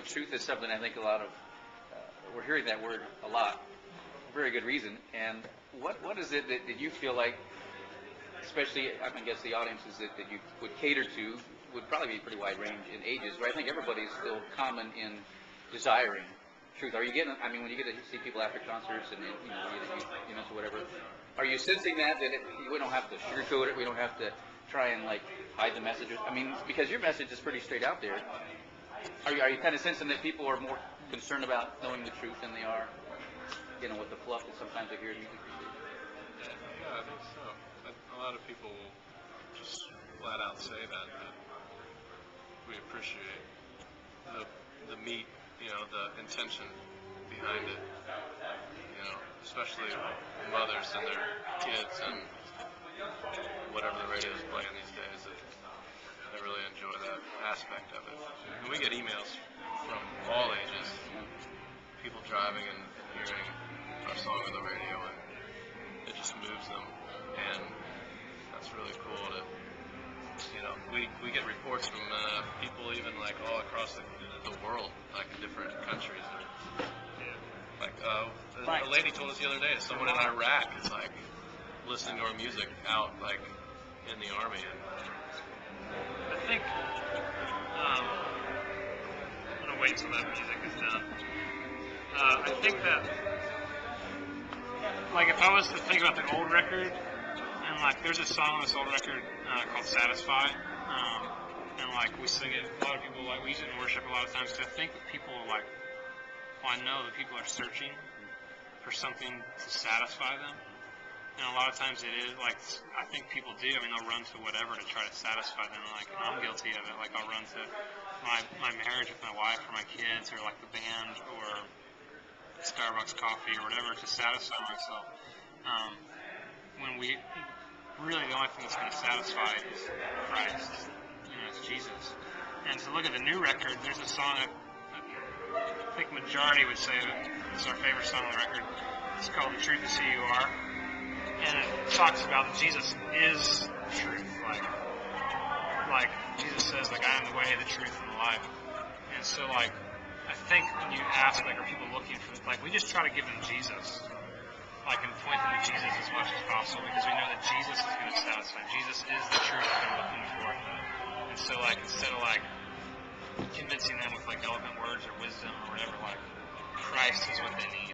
truth is something I think a lot of, we're hearing that word a lot, for very good reason. And what is it that you feel like, especially, I guess the audiences that you would cater to would probably be pretty wide range in ages, but I think everybody's still common in desiring truth. Are you getting, when you get to see people after concerts and, so whatever, are you sensing that we don't have to sugarcoat it, we don't have to try and, hide the messages? Because your message is pretty straight out there. Are you kind of sensing that people are more concerned about knowing the truth than they are, with the fluff that sometimes they hear in music? Yeah, I think so. A lot of people will just flat out say that we appreciate the meat, the intention behind it, especially mothers and their kids and whatever the radio is playing these days. They really enjoy that aspect of it. And we get emails from all ages, people driving and hearing our song on the radio, and it just moves them. And that's really cool to, we get reports from people even all across the world, different countries. A lady told us the other day, someone in Iraq is listening to our music out in the army. I think I'm gonna wait till that music is done. I think that if I was to think about the old record, and there's a song on this old record called Satisfy, and we sing it, a lot of people we use it in worship a lot of times, because I think that people I know that people are searching for something to satisfy them. And a lot of times it is, I think people do. They'll run to whatever to try to satisfy them. And I'm guilty of it. I'll run to my marriage with my wife or my kids or the band or Starbucks coffee or whatever to satisfy myself. When we really, the only thing that's going to satisfy is Christ. It's Jesus. And to look at the new record, there's a song that I think majority would say it's our favorite song on the record. It's called The Truth Is Who You Are. And it talks about that Jesus is truth. Like Jesus says, I am the way, the truth, and the life. And so, I think when you ask, are people looking for, we just try to give them Jesus. And point them to Jesus as much as possible, because we know that Jesus is going to satisfy. Jesus is the truth that they're looking for. And so, instead of, convincing them with, eloquent words or wisdom or whatever, Christ is what they need.